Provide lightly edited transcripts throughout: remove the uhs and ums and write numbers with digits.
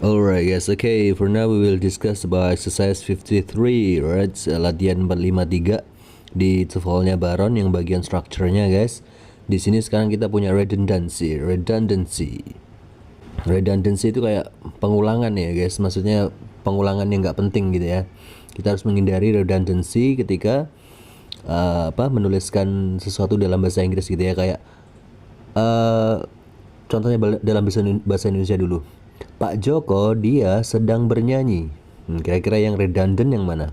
Alright guys, okay, for now we will discuss about exercise 53, right? Latihan 453 di TOEFL-nya Baron yang bagian structure-nya guys. Di sini sekarang kita punya redundancy. Redundancy itu kayak pengulangan ya guys, maksudnya pengulangan yang nggak penting gitu ya. Kita harus menghindari redundancy ketika menuliskan sesuatu dalam bahasa Inggris gitu ya, kayak contohnya dalam bahasa Indonesia dulu. Pak Joko dia sedang bernyanyi. Kira-kira yang redundant yang mana?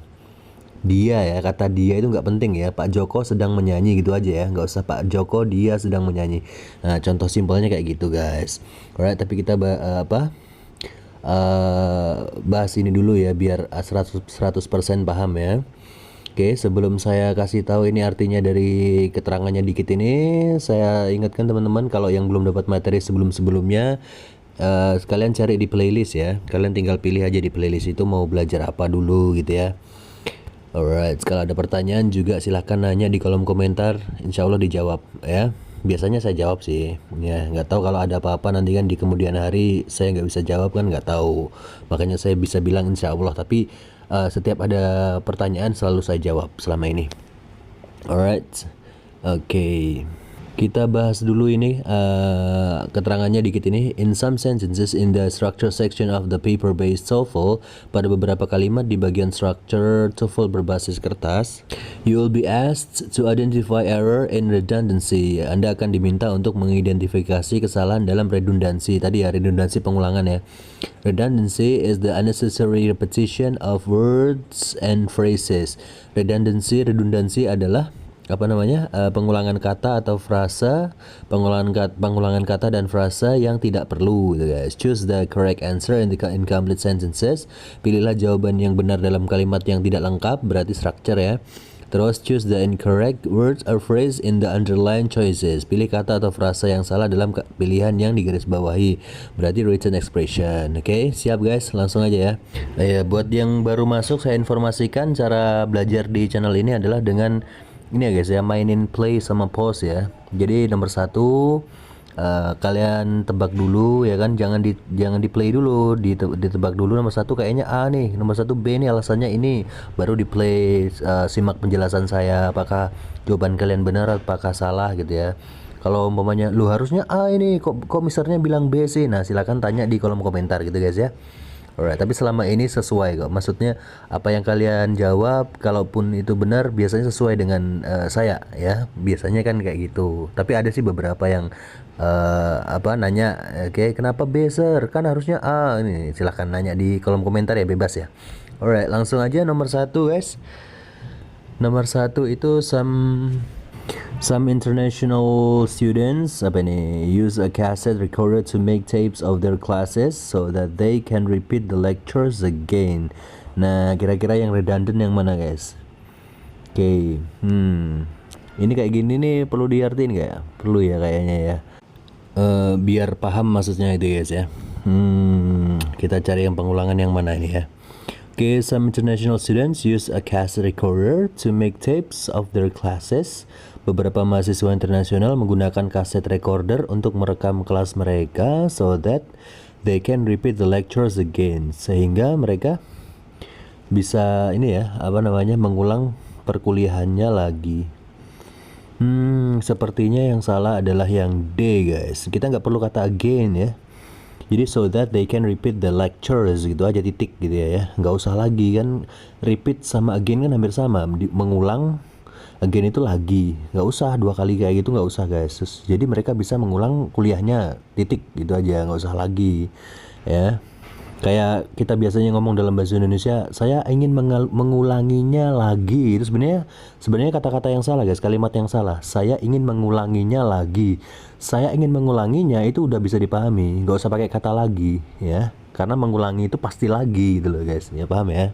Dia ya, kata dia itu nggak penting ya. Pak Joko sedang menyanyi gitu aja ya, nggak usah Pak Joko dia sedang menyanyi. Nah, contoh simpelnya kayak gitu guys. Alright, tapi kita bahas ini dulu ya biar 100% paham ya. Oke, sebelum saya kasih tahu ini artinya dari keterangannya dikit ini, saya ingatkan teman-teman kalau yang belum dapat materi sebelum-sebelumnya, sekalian cari di playlist ya. Kalian tinggal pilih aja di playlist itu mau belajar apa dulu gitu ya. Alright, kalau ada pertanyaan juga silahkan nanya di kolom komentar, insya Allah dijawab ya. Biasanya saya jawab sih, ya nggak tahu kalau ada apa-apa nanti kan di kemudian hari saya nggak bisa jawab kan nggak tahu. Makanya saya bisa bilang insya Allah, tapi setiap ada pertanyaan selalu saya jawab selama ini. Alright, oke. Kita bahas dulu ini keterangannya dikit ini. In some sentences in the structure section of the paper-based TOEFL, pada beberapa kalimat di bagian structure TOEFL berbasis kertas, you will be asked to identify error in redundancy. Anda akan diminta untuk mengidentifikasi kesalahan dalam redundansi. Tadi ya, redundansi pengulangan ya. Redundancy is the unnecessary repetition of words and phrases. Redundansi adalah pengulangan kata atau frasa, pengulangan kata dan frasa yang tidak perlu gitu guys. Choose the correct answer in the incomplete sentences. Pilihlah jawaban yang benar dalam kalimat yang tidak lengkap, berarti structure ya. Terus choose the incorrect words or phrase in the underlined choices. Pilih kata atau frasa yang salah dalam pilihan yang digarisbawahi, berarti written expression. Oke, siap guys, langsung aja ya. Buat yang baru masuk, saya informasikan cara belajar di channel ini adalah dengan ini ya guys ya, mainin play sama pause ya. Jadi nomor 1, kalian tebak dulu ya kan, jangan di play dulu, ditebak dulu. Nomor 1 kayaknya A nih, nomor 1 B nih, alasannya ini, baru di play. Simak penjelasan saya, apakah jawaban kalian benar apakah salah gitu ya. Kalau umpamanya lu harusnya A ini, kok misalnya bilang B sih, nah silakan tanya di kolom komentar gitu guys ya. Alright, tapi selama ini sesuai kok. Maksudnya apa yang kalian jawab, kalaupun itu benar, biasanya sesuai dengan saya ya. Biasanya kan kayak gitu. Tapi ada sih beberapa yang nanya, oke, kenapa B sir? Kan harusnya A. Ini silahkan nanya di kolom komentar ya, bebas ya. Alright, langsung aja nomor 1 guys. Nomor 1 itu Some international students use a cassette recorder to make tapes of their classes so that they can repeat the lectures again. Nah, kira-kira yang redundant yang mana guys? Oke, ini kayak gini nih perlu diartiin nggak ya? Perlu ya kayaknya ya. Biar paham maksudnya itu guys ya. Kita cari yang pengulangan yang mana ini ya. Okay, some international students use a cassette recorder to make tapes of their classes. Beberapa mahasiswa internasional menggunakan kaset recorder untuk merekam kelas mereka so that they can repeat the lectures again. Sehingga mereka bisa mengulang perkuliahannya lagi. Sepertinya yang salah adalah yang D guys. Kita nggak perlu kata again ya. Jadi so that they can repeat the lectures gitu aja, titik gitu ya. Nggak usah lagi kan, repeat sama again kan hampir sama. Mengulang, again itu lagi. Nggak usah 2 kali kayak gitu, nggak usah guys. Jadi mereka bisa mengulang kuliahnya, titik gitu aja, nggak usah lagi ya. Kayak kita biasanya ngomong dalam bahasa Indonesia, saya ingin mengulanginya lagi. Itu sebenarnya kata-kata yang salah guys, kalimat yang salah. Saya ingin mengulanginya lagi. Saya ingin mengulanginya itu udah bisa dipahami, nggak usah pakai kata lagi ya. Karena mengulangi itu pasti lagi gitu loh guys. Ya paham ya?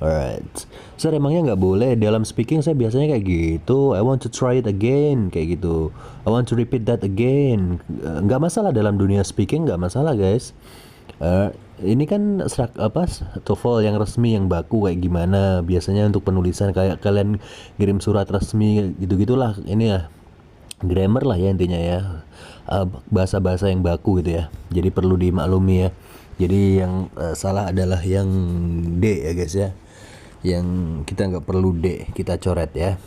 Alright. Sir, emangnya nggak boleh dalam speaking? Saya biasanya kayak gitu. I want to try it again kayak gitu. I want to repeat that again. Nggak masalah dalam dunia speaking, nggak masalah guys. Ini kan TOEFL yang resmi yang baku kayak gimana biasanya untuk penulisan, kayak kalian kirim surat resmi gitu-gitulah. Ini ya grammar lah ya intinya ya, bahasa-bahasa yang baku gitu ya, jadi perlu dimaklumi ya. Jadi yang salah adalah yang D ya guys ya. Yang kita nggak perlu D, kita coret ya.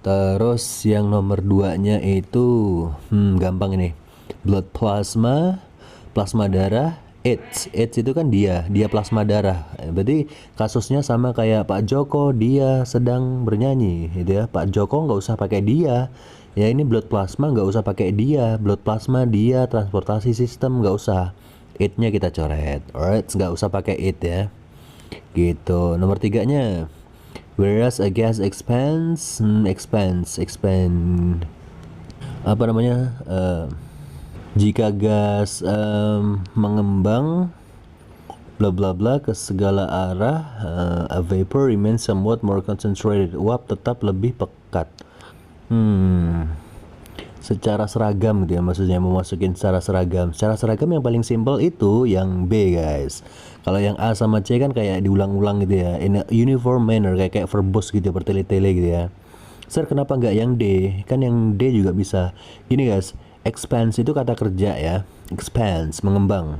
Terus yang nomor 2-nya itu gampang ini. Blood plasma, plasma darah, AIDS. AIDS itu kan dia plasma darah. Berarti kasusnya sama kayak Pak Joko, dia sedang bernyanyi gitu ya. Pak Joko nggak usah pakai dia. Ya ini blood plasma nggak usah pakai dia. Blood plasma dia transportasi sistem nggak usah. It-nya kita coret. Alright, nggak usah pakai it ya. Gitu. Nomor 3-nya. Whereas a gas expand apa namanya? Jika gas mengembang bla bla bla ke segala arah, a vapor remains somewhat more concentrated. Uap tetap lebih pekat. Secara seragam gitu ya, maksudnya memasukin secara seragam. Secara seragam yang paling simple itu yang B guys. Kalau yang A sama C kan kayak diulang-ulang gitu ya, in a uniform manner, kayak verbose gitu, bertele-tele gitu ya. Sir, kenapa nggak yang D? Kan yang D juga bisa. Gini guys, expands itu kata kerja ya, expands mengembang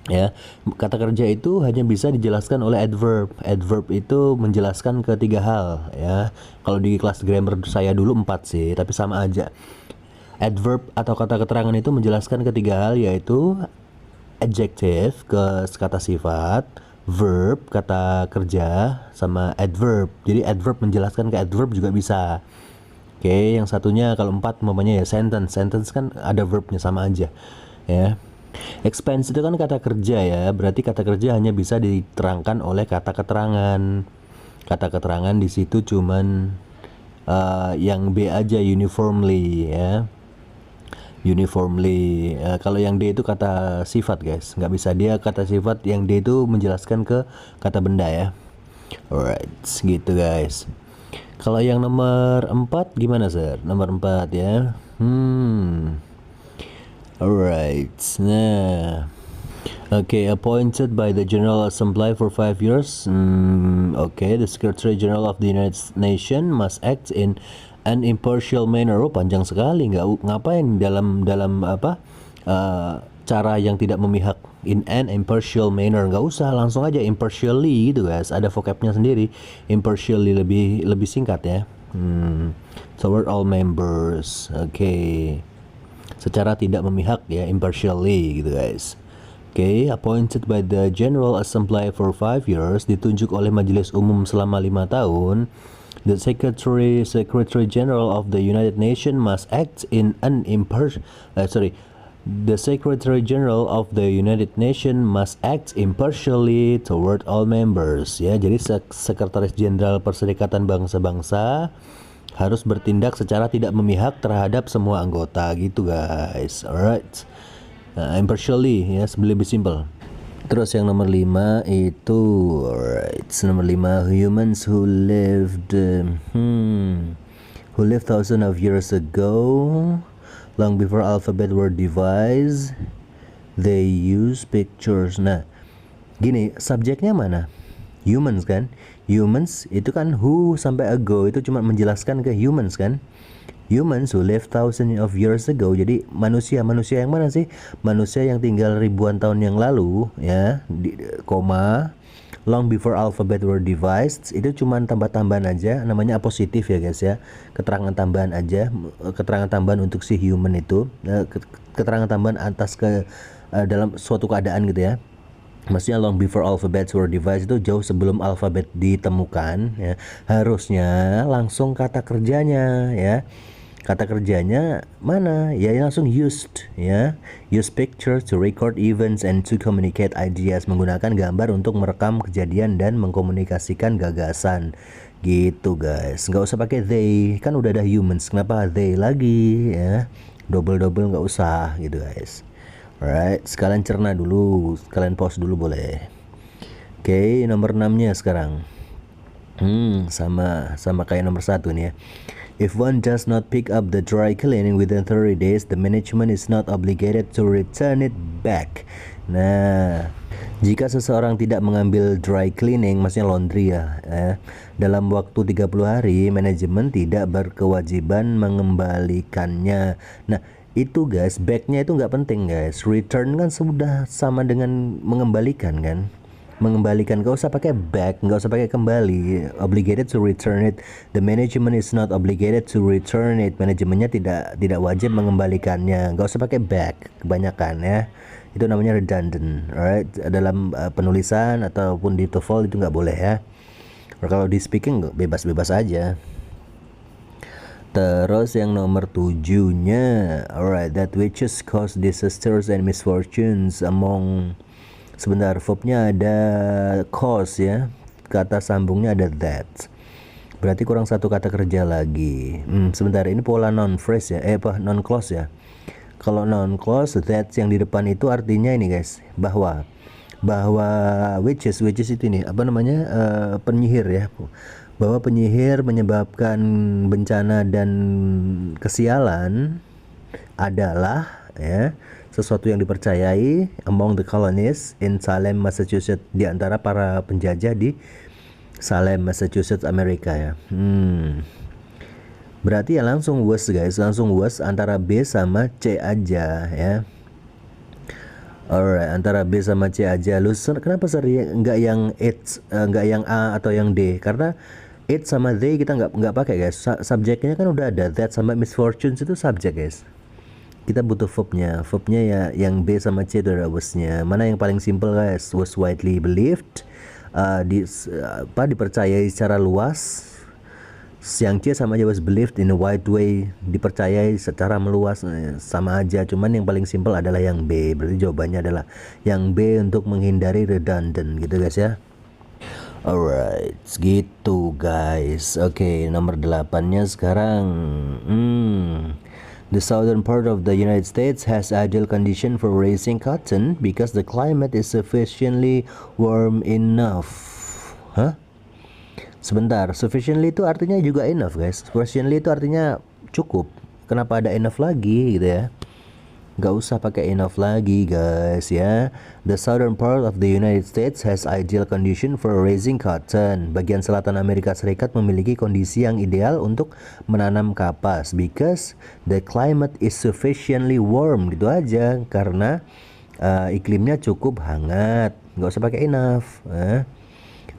ya. Kata kerja itu hanya bisa dijelaskan oleh adverb. Adverb itu menjelaskan ketiga hal ya. Kalau di kelas grammar saya dulu 4 sih, tapi sama aja. Adverb atau kata keterangan itu menjelaskan ketiga hal, yaitu adjective ke kata sifat, verb kata kerja, sama adverb. Jadi adverb menjelaskan ke adverb juga bisa. Oke, yang satunya kalau 4 umpamanya ya sentence. Sentence kan ada verbnya, sama aja ya. Expense itu kan kata kerja ya, berarti kata kerja hanya bisa diterangkan oleh kata keterangan. Kata keterangan di situ cuman yang B aja, uniformly ya. Uniformly. Kalau yang D itu kata sifat guys, nggak bisa dia kata sifat. Yang D itu menjelaskan ke kata benda ya. Alright, gitu guys. Kalau yang nomor 4 gimana sir? Nomor 4 ya. Alright. Nah, okay, appointed by the General Assembly for 5 years. Okay, the Secretary General of the United Nations must act in an impartial manner. Oh, panjang sekali. Ngapain dalam apa? Cara yang tidak memihak. In an impartial manner, nggak usah, langsung aja impartially gitu guys. Ada vocabnya sendiri. Impartially lebih singkat ya. Toward all members. Okay. Secara tidak memihak ya, impartially gitu guys. Okay, appointed by the General Assembly for 5 years, ditunjuk oleh Majelis Umum selama 5 tahun. The Secretary General of the United Nations must act in an The Secretary General of the United Nations must act impartially toward all members. Ya, jadi Sekretaris Jenderal Perserikatan Bangsa-Bangsa harus bertindak secara tidak memihak terhadap semua anggota gitu guys. Alright. Impartially ya, lebih simple. Terus yang nomor 5 itu, alright, nomor 5, humans who lived thousands of years ago, long before alphabet were devised, they use pictures. Nah, gini, subjeknya mana? Humans kan? Humans itu kan who sampai ago itu cuma menjelaskan ke humans kan? Humans who lived thousands of years ago. Jadi manusia yang mana sih? Manusia yang tinggal ribuan tahun yang lalu ya, long before alphabet were devised. Itu cuma tambah-tambahan aja, namanya apositif ya guys ya. Keterangan tambahan aja, keterangan tambahan untuk si human itu, keterangan tambahan atas dalam suatu keadaan gitu ya. Maksudnya long before alphabets were devised itu jauh sebelum alfabet ditemukan ya. Harusnya langsung kata kerjanya ya. Kata kerjanya mana? Ya langsung used ya. Use pictures to record events and to communicate ideas. Menggunakan gambar untuk merekam kejadian dan mengkomunikasikan gagasan. Gitu guys. Nggak usah pakai they. Kan udah ada humans. Kenapa they lagi ya? Double nggak usah gitu guys. Alright, sekalian cerna dulu. Sekalian pause dulu boleh. Oke, nomor 6-nya sekarang. Sama kayak nomor 1 nih ya. If one does not pick up the dry cleaning within 30 days, the management is not obligated to return it back. Nah, jika seseorang tidak mengambil dry cleaning, maksudnya laundry ya, dalam waktu 30 hari, manajemen tidak berkewajiban mengembalikannya. Nah, Itu guys, backnya itu nggak penting guys. Return kan sudah sama dengan mengembalikan kan. Mengembalikan, nggak usah pakai back, nggak usah pakai kembali. Obligated to return it. The management is not obligated to return it. Manajemennya tidak wajib mengembalikannya. Nggak usah pakai back kebanyakan ya. Itu namanya redundant. Alright, dalam penulisan ataupun di TOEFL itu nggak boleh ya. Kalau di speaking bebas-bebas aja. Terus yang nomor 7-nya, alright, that which has caused disasters and misfortunes among. Sebentar, verbnya ada cause ya, kata sambungnya ada that. Berarti kurang satu kata kerja lagi. Sebentar, ini pola non phrase ya, non clause ya. Kalau non clause, that yang di depan itu artinya ini guys, bahwa which is itu ini apa namanya, penyihir ya, bahwa penyihir menyebabkan bencana dan kesialan adalah ya sesuatu yang dipercayai among the colonists in Salem, Massachusetts, di antara para penjajah di Salem, Massachusetts, Amerika ya. Berarti ya langsung was guys, langsung was antara B sama C aja ya. Alright, antara B sama C aja. Lu kenapa sering nggak yang it, nggak yang A atau yang D? Karena it sama they kita nggak pakai guys. Subjeknya kan udah ada. That sama misfortunes itu subjek guys. Kita butuh verbnya ya yang B sama C itu ada wasnya. Mana yang paling simple guys? Was widely believed, dipercayai secara luas. Yang C sama aja, was believed in a wide way, dipercayai secara meluas, sama aja. Cuman yang paling simple adalah yang B. Berarti jawabannya adalah yang B untuk menghindari redundant gitu guys ya. Alright, gitu guys. Oke, nomor 8-nya sekarang. The southern part of the United States has ideal condition for raising cotton because the climate is sufficiently warm enough. Hah? Sebentar, sufficiently itu artinya juga enough guys. Sufficiently itu artinya cukup. Kenapa ada enough lagi gitu ya? Gak usah pakai enough lagi guys ya. The southern part of the United States has ideal condition for raising cotton. Bagian selatan Amerika Serikat memiliki kondisi yang ideal untuk menanam kapas because the climate is sufficiently warm, gitu aja. Karena iklimnya cukup hangat. Gak usah pakai enough.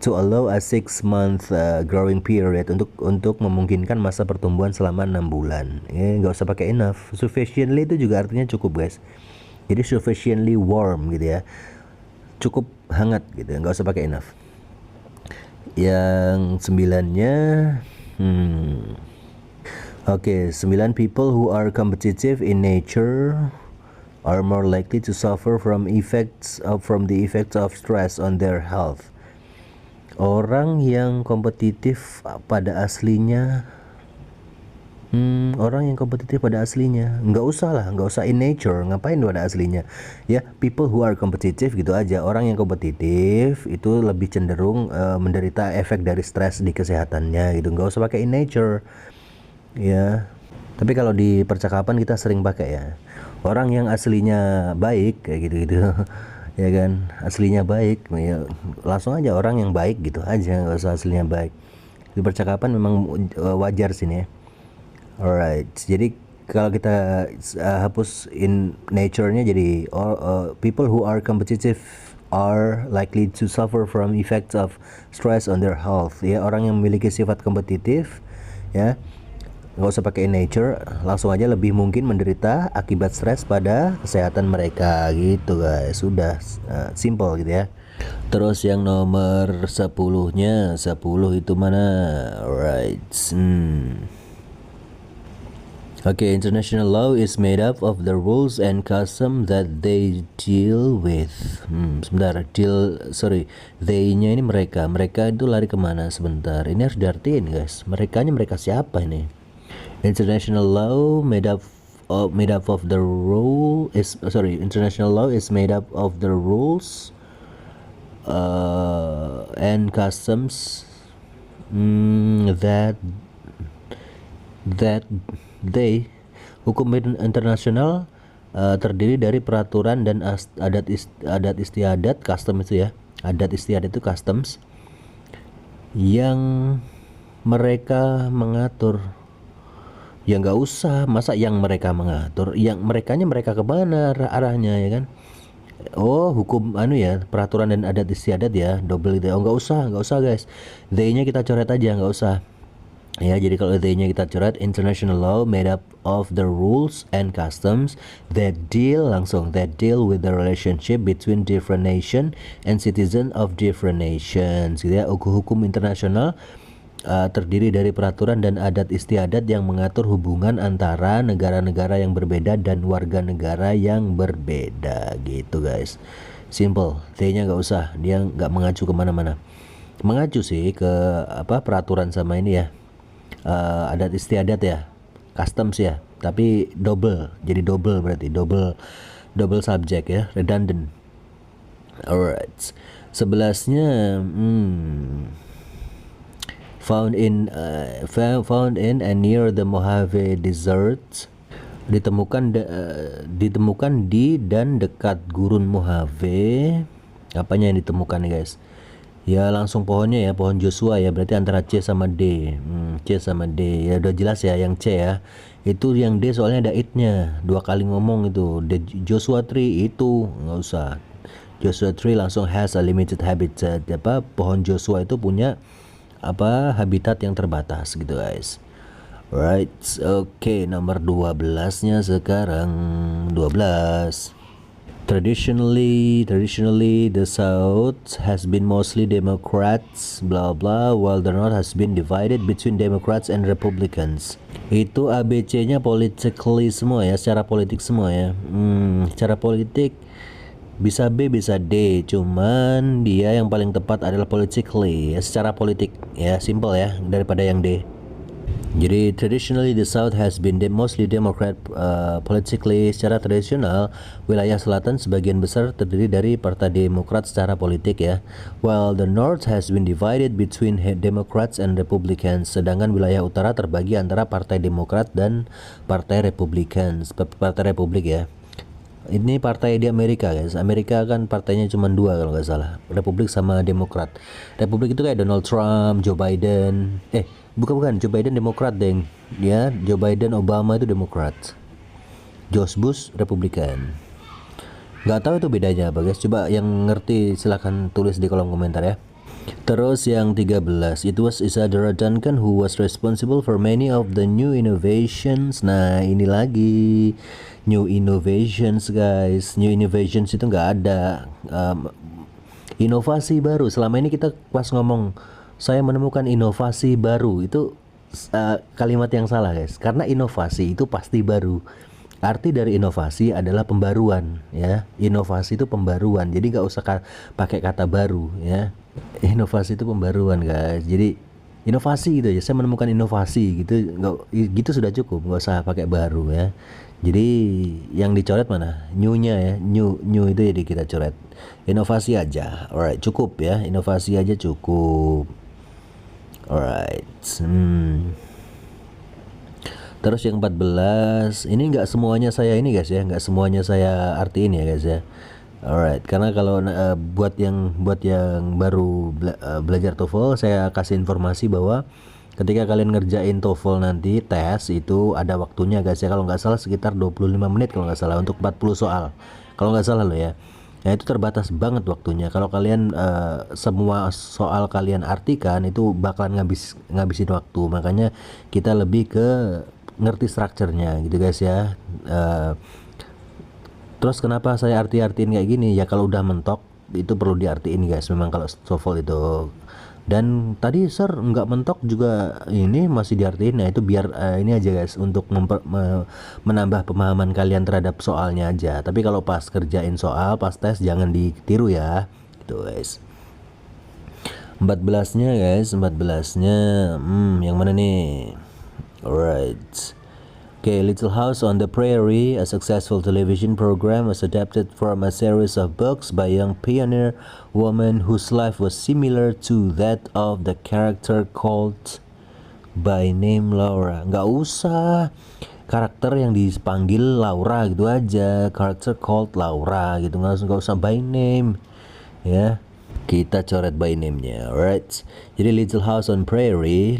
To allow a 6-month growing period, untuk memungkinkan masa pertumbuhan selama 6 bulan. Nggak usah pakai enough. Sufficiently itu juga artinya cukup guys. Jadi sufficiently warm gitu ya, cukup hangat gitu, nggak usah pakai enough. Yang 9-nya, Oke, 9, people who are competitive in nature are more likely to suffer from the effects of stress on their health. Orang yang kompetitif pada aslinya, nggak usah in nature, ngapain pada aslinya ya. People who are competitive gitu aja. Orang yang kompetitif itu lebih cenderung menderita efek dari stres di kesehatannya gitu, nggak usah pakai in nature ya. Tapi kalau di percakapan kita sering pakai ya, orang yang aslinya baik kayak gitu ya kan, aslinya baik ya, langsung aja orang yang baik gitu aja, nggak usah aslinya baik. Di percakapan memang wajar sini ya. Alright, jadi kalau kita hapus in nature-nya jadi people who are competitive are likely to suffer from effects of stress on their health ya. Orang yang memiliki sifat kompetitif ya, nggak usah pakai in nature, langsung aja lebih mungkin menderita akibat stres pada kesehatan mereka gitu guys. Sudah simple gitu ya. Terus yang nomor 10-nya, 10 itu mana? Alright. Okay, international law is made up of the rules and custom that they deal with. They-nya ini mereka itu lari kemana? Sebentar, ini harus diartiin guys. Mereka siapa ini? International law international law is made up of the rules and customs that they. Hukum internasional terdiri dari peraturan dan adat istiadat, custom itu ya. Adat istiadat itu customs yang mereka mengatur Ya nggak usah, masa yang mereka mengatur, yang mereka kemana arahnya ya kan? Oh, hukum anu ya, peraturan dan adat istiadat ya, double itu. Oh, nggak usah guys. They-nya kita coret aja, nggak usah. Ya, jadi kalau they-nya kita coret, international law made up of the rules and customs that deal with the relationship between different nation and citizen of different nations. Gitu ya, hukum internasional terdiri dari peraturan dan adat istiadat yang mengatur hubungan antara negara-negara yang berbeda dan warga negara yang berbeda gitu guys. Simple, T-nya nggak usah, dia nggak mengacu kemana-mana. Mengacu sih ke apa peraturan sama ini ya, adat istiadat ya, customs ya, tapi double, jadi double berarti double subject ya, redundant. Alright, 11-nya found in and near the Mojave Desert, ditemukan di dan dekat gurun Mojave. Apanya yang ditemukan nih guys? Ya langsung pohonnya ya, pohon Joshua ya, berarti antara C sama D. C sama D ya udah jelas ya, yang C ya. Itu yang D soalnya ada it-nya, 2 kali ngomong itu. Joshua Tree itu nggak usah. Joshua Tree langsung has a limited habitat. Apa pohon Joshua itu punya apa habitat yang terbatas gitu guys. Right, oke, nomor 12-nya sekarang 12. Traditionally the South has been mostly Democrats blah blah while the North has been divided between Democrats and Republicans. Itu ABC-nya politically semua ya, secara politik semua ya. Secara politik bisa B bisa D, cuman dia yang paling tepat adalah politically ya, secara politik ya, simple ya, daripada yang D. Jadi traditionally the South has been mostly Democrat politically. Secara tradisional wilayah selatan sebagian besar terdiri dari partai Demokrat secara politik ya, while the North has been divided between Democrats and Republicans. Sedangkan wilayah utara terbagi antara partai Demokrat dan partai Republicans, partai Republik ya. Ini partai di Amerika guys. Amerika kan partainya cuma 2 kalau nggak salah, Republik sama Demokrat. Republik itu kayak Donald Trump, Joe Biden. Bukan Joe Biden Demokrat deng. Ya, Joe Biden, Obama itu Demokrat. George Bush Republikan. Nggak tahu itu bedanya apa guys. Coba yang ngerti silahkan tulis di kolom komentar ya. Terus yang 13, it was Isadora Duncan who was responsible for many of the new innovations. Nah ini lagi new innovations guys. New innovations itu nggak ada inovasi baru. Selama ini kita pas ngomong saya menemukan inovasi baru, itu kalimat yang salah guys, karena inovasi itu pasti baru. Arti dari inovasi adalah pembaruan ya. Inovasi itu pembaruan, jadi nggak usah pakai kata baru ya. Inovasi itu pembaruan guys. Jadi inovasi gitu ya, saya menemukan inovasi gitu, nggak gitu sudah cukup, nggak usah pakai baru ya. Jadi yang dicoret mana? New-nya ya, new itu jadi kita coret. Inovasi aja. Alright, cukup ya. Inovasi aja cukup. Alright. Terus yang 14, ini nggak semuanya saya ini guys ya, nggak semuanya saya artiin ya guys ya. Alright, karena kalau buat yang baru belajar TOEFL, saya kasih informasi bahwa ketika kalian ngerjain TOEFL nanti tes itu ada waktunya guys ya, kalau nggak salah sekitar 25 menit kalau nggak salah, untuk 40 soal kalau nggak salah loh ya. Nah itu terbatas banget waktunya. Kalau kalian semua soal kalian artikan itu bakalan ngabisin waktu. Makanya kita lebih ke ngerti strukturnya gitu guys ya. Terus kenapa saya artiin kayak gini ya, kalau udah mentok itu perlu diartiin guys memang kalau TOEFL itu. Dan tadi sir nggak mentok juga ini masih diartiin. Nah itu biar ini aja guys, untuk menambah pemahaman kalian terhadap soalnya aja. Tapi kalau pas kerjain soal, pas tes jangan ditiru ya gitu guys. 14-nya guys, 14-nya yang mana nih? Alright. Okay, Little House on the Prairie, a successful television program, was adapted from a series of books by a young pioneer woman whose life was similar to that of the character called by name Laura. Nggak usah karakter yang dipanggil Laura gitu aja, character called Laura gitu, nggak usah by name ya. Kita coret by name-nya, alright. Jadi Little House on Prairie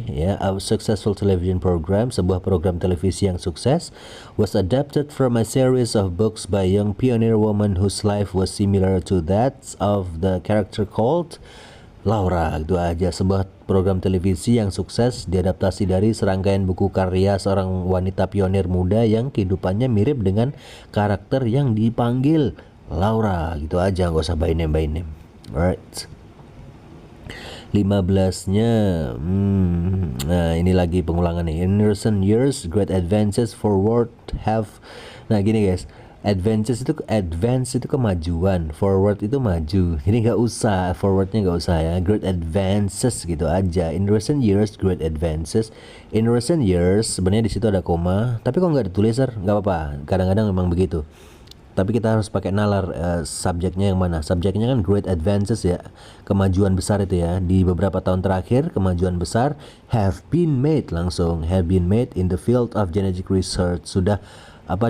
ya, a successful television program, sebuah program televisi yang sukses, was adapted from a series of books by young pioneer woman whose life was similar to that of the character called Laura. Itu aja, sebuah program televisi yang sukses diadaptasi dari serangkaian buku karya seorang wanita pionir muda yang kehidupannya mirip dengan karakter yang dipanggil Laura. Gitu aja, nggak usah by name. Alright. 15-nya nah ini lagi pengulangan nih. In recent years great advances forward have. Nah gini guys, advance itu kemajuan, forward itu maju. Jadi nggak usah forwardnya, nggak usah ya, great advances gitu aja. In recent years great advances. In recent years sebenarnya di situ ada koma, tapi kok nggak ditulis nggak apa-apa, kadang-kadang memang begitu. Tapi kita harus pakai nalar subjeknya yang mana. Subjeknya kan great advances ya, kemajuan besar itu ya. Di beberapa tahun terakhir kemajuan besar have been made in the field of genetic research, sudah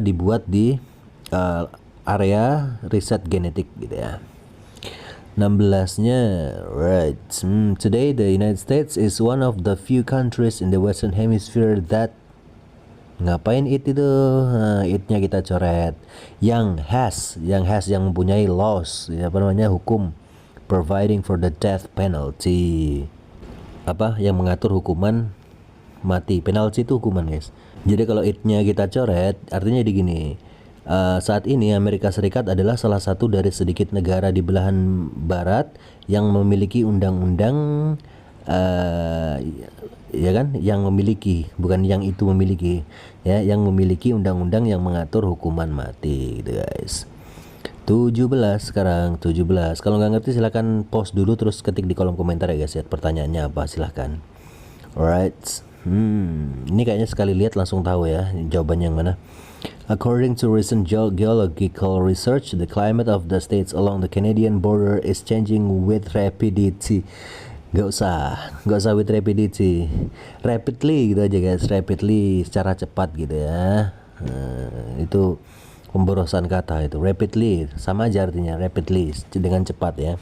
dibuat di area riset genetik gitu ya. 16-nya right. Today the United States is one of the few countries in the Western Hemisphere that. Ngapain itu? It-nya kita coret. Yang mempunyai laws, hukum providing for the death penalty. Yang mengatur hukuman mati. Penalty itu hukuman, guys. Jadi kalau it-nya kita coret, artinya gini. Saat ini Amerika Serikat adalah salah satu dari sedikit negara di belahan barat yang memiliki undang-undang ya kan, yang memiliki, bukan yang itu memiliki ya, yang memiliki undang-undang yang mengatur hukuman mati gitu guys. 17 sekarang. Kalau nggak ngerti silahkan post dulu terus ketik di kolom komentar ya guys ya, pertanyaannya apa silahkan. Alright. Ini kayaknya sekali lihat langsung tahu ya jawabannya yang mana. According to recent geological research, the climate of the states along the Canadian border is changing with rapidity. Gak usah with rapidity, rapidly gitu aja guys, rapidly, secara cepat gitu ya. Itu pemborosan kata itu, rapidly sama aja artinya, rapidly dengan cepat ya.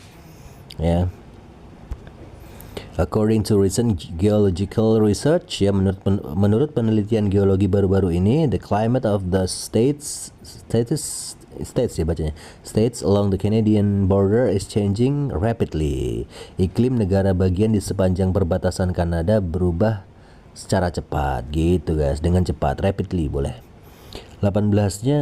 According to recent geological research ya, menurut penelitian geologi baru-baru ini, the climate of the states along the Canadian border is changing rapidly. Iklim negara bagian di sepanjang perbatasan Kanada berubah secara cepat gitu guys, dengan cepat, rapidly boleh. 18-nya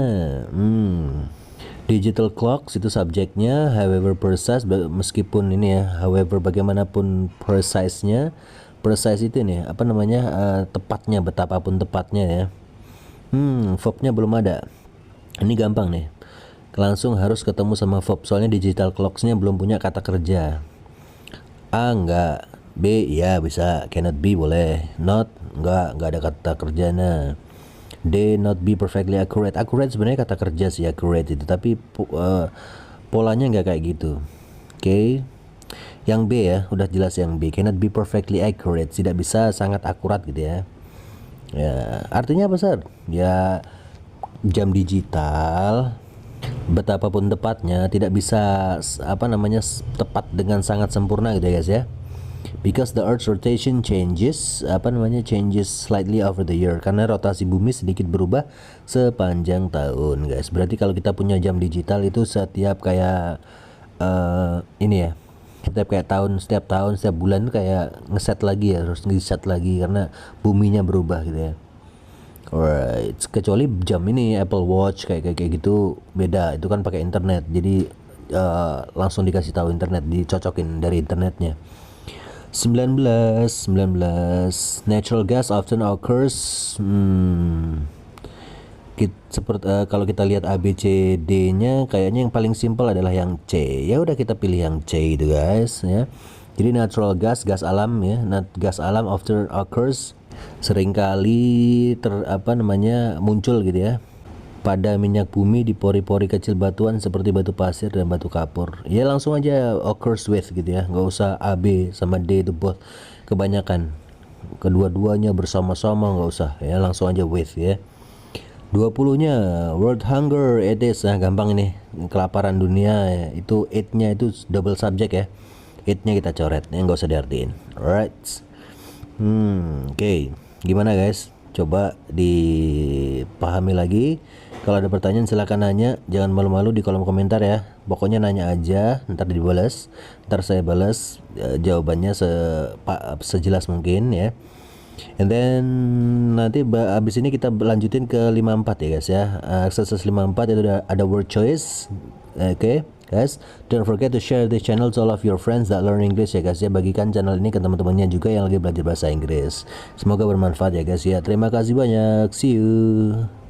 digital clocks itu subjeknya, however precise, meskipun ini ya, however bagaimanapun precise-nya, precise itu nih tepatnya, betapapun tepatnya ya. Verb-nya belum ada. Ini gampang nih, langsung harus ketemu sama verb, soalnya digital clocks-nya belum punya kata kerja. A enggak, B ya bisa, cannot be boleh, not enggak ada kata kerjanya. D not be perfectly accurate. Accurate sebenarnya kata kerja sih, accurate itu, tapi polanya enggak kayak gitu. Oke. Yang B ya, udah jelas yang B, cannot be perfectly accurate, tidak bisa sangat akurat gitu ya. Ya, artinya apa Sir? Ya jam digital betapapun tepatnya tidak bisa tepat dengan sangat sempurna gitu ya guys ya. Because the earth's rotation changes slightly over the year, karena rotasi bumi sedikit berubah sepanjang tahun guys. Berarti kalau kita punya jam digital itu setiap kayak setiap tahun setiap bulan kayak ngeset lagi ya, harus ngeset lagi karena buminya berubah gitu ya. Alright, kecuali jam ini Apple Watch kayak gitu beda, itu kan pakai internet, jadi langsung dikasih tahu internet, dicocokin dari internetnya. 19 natural gas often occurs. Kalau kita lihat A B C D nya kayaknya yang paling simpel adalah yang C. Ya udah kita pilih yang C itu guys ya. Jadi natural gas, gas alam ya, gas alam often occurs, seringkali muncul gitu ya pada minyak bumi di pori-pori kecil batuan seperti batu pasir dan batu kapur. Ya langsung aja occurs with gitu ya, nggak usah A, B sama D itu both, kebanyakan kedua-duanya bersama-sama nggak usah ya, langsung aja with ya. 20-nya World Hunger it is. Nah, gampang ini. Kelaparan dunia itu 8-nya itu double subject ya. 8-nya kita coret, ya nggak usah diartiin. Alright. Oke. Gimana guys? Coba dipahami lagi. Kalau ada pertanyaan silahkan nanya. Jangan malu-malu di kolom komentar ya. Pokoknya nanya aja, ntar dibalas. Ntar saya balas jawabannya sejelas mungkin ya. And then nanti abis ini kita lanjutin ke 54 ya guys ya. Exercise 54 itu ada word choice. Oke, guys, don't forget to share this channel to all of your friends that learn English ya guys ya. Bagikan channel ini ke teman-temannya juga yang lagi belajar bahasa Inggris. Semoga bermanfaat ya guys ya. Terima kasih banyak. See you.